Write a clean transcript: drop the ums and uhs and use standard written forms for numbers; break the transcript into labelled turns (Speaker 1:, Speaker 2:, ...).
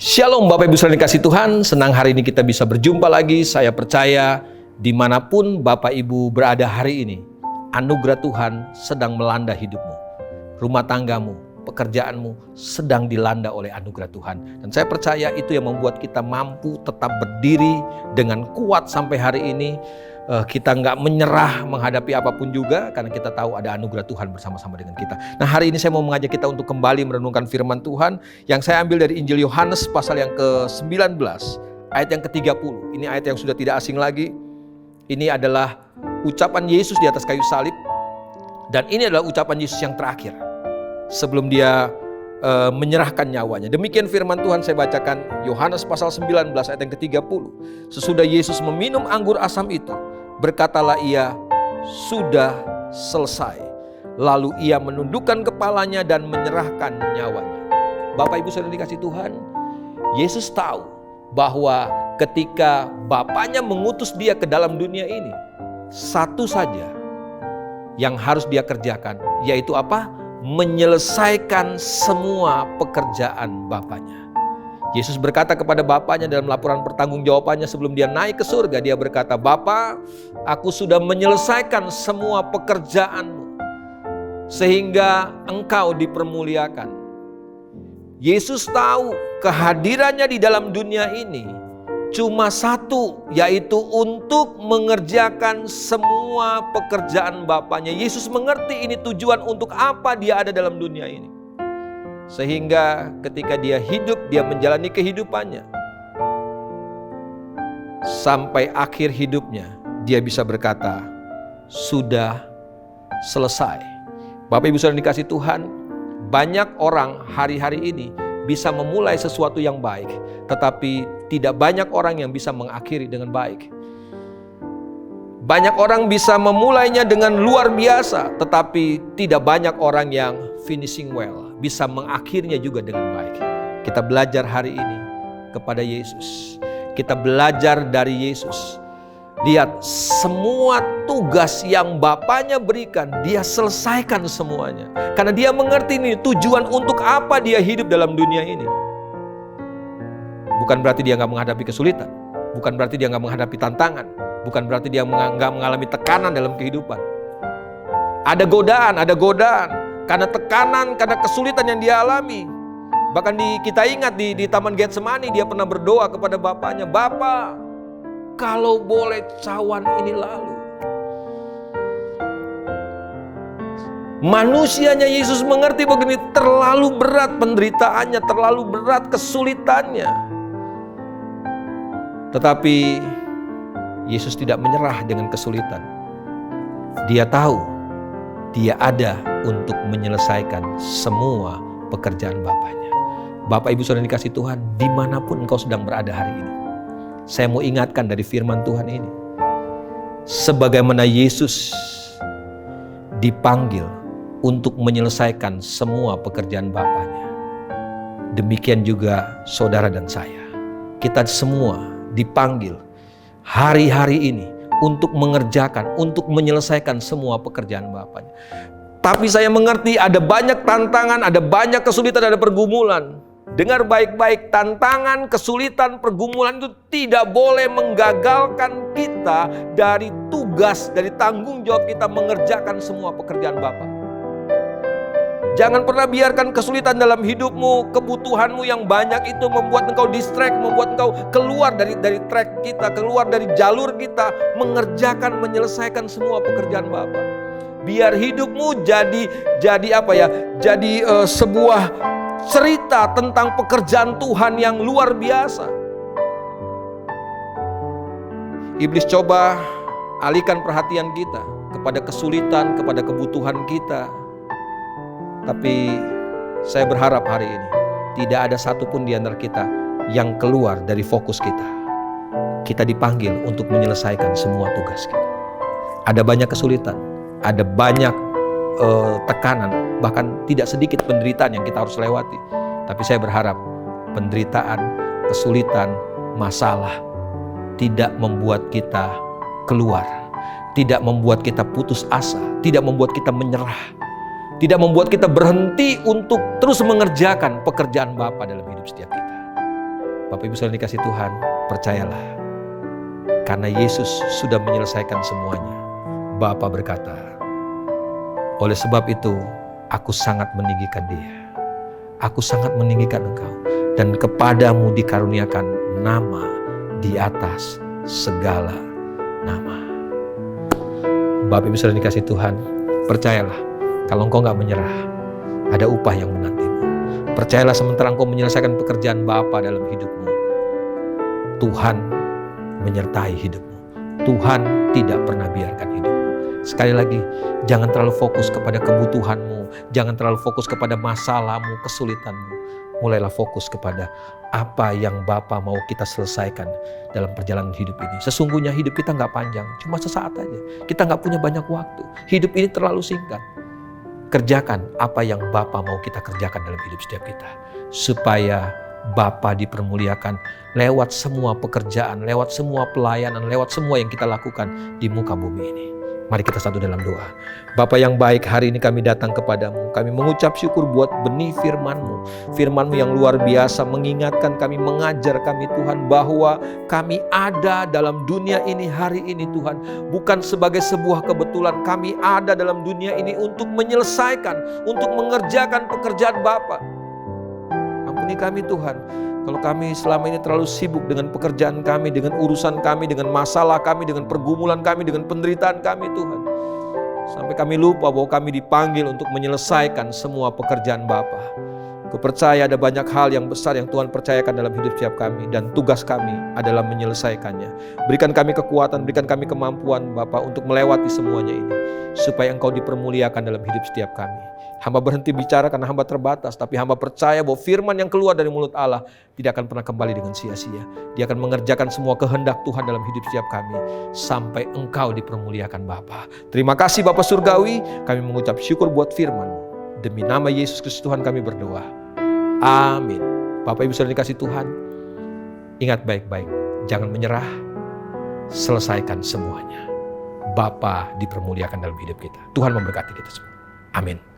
Speaker 1: Shalom Bapak Ibu saudara dikasih Tuhan, senang hari ini kita bisa berjumpa lagi. Saya percaya dimanapun Bapak Ibu berada hari ini, anugerah Tuhan sedang melanda hidupmu. Rumah tanggamu, pekerjaanmu sedang dilanda oleh anugerah Tuhan. Dan saya percaya itu yang membuat kita mampu tetap berdiri dengan kuat sampai hari ini. Kita nggak menyerah menghadapi apapun juga, karena kita tahu ada anugerah Tuhan bersama-sama dengan kita. Nah, hari ini saya mau mengajak kita untuk kembali merenungkan firman Tuhan yang saya ambil dari Injil Yohanes pasal yang ke-19 ayat yang ke-30. Ini ayat yang sudah tidak asing lagi. Ini adalah ucapan Yesus di atas kayu salib, dan ini adalah ucapan Yesus yang terakhir sebelum dia menyerahkan nyawanya. Demikian firman Tuhan, saya bacakan Yohanes pasal 19 ayat yang ke-30. Sesudah Yesus meminum anggur asam itu, berkatalah ia, sudah selesai. Lalu ia menundukkan kepalanya dan menyerahkan nyawanya. Bapak Ibu saudara dikasih Tuhan, Yesus tahu bahwa ketika Bapaknya mengutus dia ke dalam dunia ini, satu saja yang harus dia kerjakan, yaitu apa? Menyelesaikan semua pekerjaan Bapaknya. Yesus berkata kepada Bapaknya dalam laporan pertanggungjawabannya sebelum dia naik ke surga, dia berkata, Bapa, aku sudah menyelesaikan semua pekerjaanmu sehingga engkau dipermuliakan. Yesus tahu kehadirannya di dalam dunia ini cuma satu, yaitu untuk mengerjakan semua pekerjaan Bapaknya. Yesus mengerti ini tujuan untuk apa dia ada dalam dunia ini. Sehingga ketika dia hidup, dia menjalani kehidupannya. Sampai akhir hidupnya, dia bisa berkata, sudah selesai. Bapak Ibu saudara dikasih Tuhan, banyak orang hari-hari ini bisa memulai sesuatu yang baik, tetapi tidak banyak orang yang bisa mengakhiri dengan baik. Banyak orang bisa memulainya dengan luar biasa, tetapi tidak banyak orang yang finishing well, bisa mengakhirinya juga dengan baik. Kita belajar hari ini kepada Yesus. Kita belajar dari Yesus. Lihat, semua tugas yang Bapaknya berikan, dia selesaikan semuanya. Karena dia mengerti ini tujuan untuk apa dia hidup dalam dunia ini. Bukan berarti dia nggak menghadapi kesulitan. Bukan berarti dia nggak menghadapi tantangan. Bukan berarti dia nggak mengalami tekanan dalam kehidupan. Ada godaan. Karena tekanan, karena kesulitan yang dia alami. Bahkan kita ingat di Taman Getsemani, dia pernah berdoa kepada Bapaknya, Bapa, kalau boleh cawan ini lalu. Manusianya Yesus mengerti begini, terlalu berat penderitaannya, terlalu berat kesulitannya. Tetapi Yesus tidak menyerah dengan kesulitan. Dia tahu dia ada untuk menyelesaikan semua pekerjaan Bapaknya. Bapak Ibu saudara dikasih Tuhan, dimanapun engkau sedang berada hari ini, saya mau ingatkan dari firman Tuhan ini. Sebagaimana Yesus dipanggil untuk menyelesaikan semua pekerjaan Bapaknya, demikian juga saudara dan saya. Kita semua dipanggil hari-hari ini untuk mengerjakan, untuk menyelesaikan semua pekerjaan Bapaknya. Tapi saya mengerti ada banyak tantangan, ada banyak kesulitan, ada pergumulan. Dengar baik-baik, tantangan, kesulitan, pergumulan itu tidak boleh menggagalkan kita dari tugas, dari tanggung jawab kita mengerjakan semua pekerjaan Bapa. Jangan pernah biarkan kesulitan dalam hidupmu, kebutuhanmu yang banyak itu membuat engkau distract, membuat engkau keluar dari track kita, keluar dari jalur kita, mengerjakan, menyelesaikan semua pekerjaan Bapa. Biar hidupmu jadi sebuah cerita tentang pekerjaan Tuhan yang luar biasa. Iblis coba alihkan perhatian kita kepada kesulitan, kepada kebutuhan kita. Tapi saya berharap hari ini tidak ada satupun di antara kita yang keluar dari fokus kita. Kita dipanggil untuk menyelesaikan semua tugas kita. Ada banyak kesulitan, ada banyak tekanan, bahkan tidak sedikit penderitaan yang kita harus lewati. Tapi saya berharap penderitaan, kesulitan, masalah tidak membuat kita keluar, tidak membuat kita putus asa, tidak membuat kita menyerah, tidak membuat kita berhenti untuk terus mengerjakan pekerjaan Bapa dalam hidup setiap kita. Bapak Ibu saudara dikasih Tuhan, percayalah. Karena Yesus sudah menyelesaikan semuanya. Bapa berkata, oleh sebab itu, aku sangat meninggikan dia. Aku sangat meninggikan engkau. Dan kepadamu dikaruniakan nama di atas segala nama. Bapak Ibu saudara dikasih Tuhan, percayalah. Kalau engkau gak menyerah, ada upah yang menantimu. Percayalah sementara engkau menyelesaikan pekerjaan Bapa dalam hidupmu, Tuhan menyertai hidupmu. Tuhan tidak pernah biarkan hidupmu. Sekali lagi, jangan terlalu fokus kepada kebutuhanmu. Jangan terlalu fokus kepada masalahmu, kesulitanmu. Mulailah fokus kepada apa yang Bapa mau kita selesaikan dalam perjalanan hidup ini. Sesungguhnya hidup kita gak panjang, cuma sesaat aja. Kita gak punya banyak waktu. Hidup ini terlalu singkat. Kerjakan apa yang Bapa mau kita kerjakan dalam hidup setiap kita. Supaya Bapa dipermuliakan lewat semua pekerjaan, lewat semua pelayanan, lewat semua yang kita lakukan di muka bumi ini. Mari kita satu dalam doa. Bapa yang baik, hari ini kami datang kepadamu. Kami mengucap syukur buat benih firman-Mu. Firman-Mu yang luar biasa mengingatkan kami, mengajar kami Tuhan, bahwa kami ada dalam dunia ini hari ini Tuhan. Bukan sebagai sebuah kebetulan, kami ada dalam dunia ini untuk menyelesaikan, untuk mengerjakan pekerjaan Bapa. Ampuni kami Tuhan, kalau kami selama ini terlalu sibuk dengan pekerjaan kami, dengan urusan kami, dengan masalah kami, dengan pergumulan kami, dengan penderitaan kami Tuhan. Sampai kami lupa bahwa kami dipanggil untuk menyelesaikan semua pekerjaan Bapa. Kupercaya ada banyak hal yang besar yang Tuhan percayakan dalam hidup setiap kami, dan tugas kami adalah menyelesaikannya. Berikan kami kekuatan, berikan kami kemampuan Bapa untuk melewati semuanya ini, supaya Engkau dipermuliakan dalam hidup setiap kami. Hamba berhenti bicara karena hamba terbatas, tapi hamba percaya bahwa firman yang keluar dari mulut Allah tidak akan pernah kembali dengan sia-sia. Dia akan mengerjakan semua kehendak Tuhan dalam hidup setiap kami, sampai Engkau dipermuliakan Bapa. Terima kasih Bapa Surgawi, kami mengucap syukur buat firman-Mu. Demi nama Yesus Kristus Tuhan kami berdoa. Amin. Bapak Ibu saudara dikasih Tuhan, ingat baik-baik, jangan menyerah, selesaikan semuanya. Bapa dipermuliakan dalam hidup kita. Tuhan memberkati kita semua. Amin.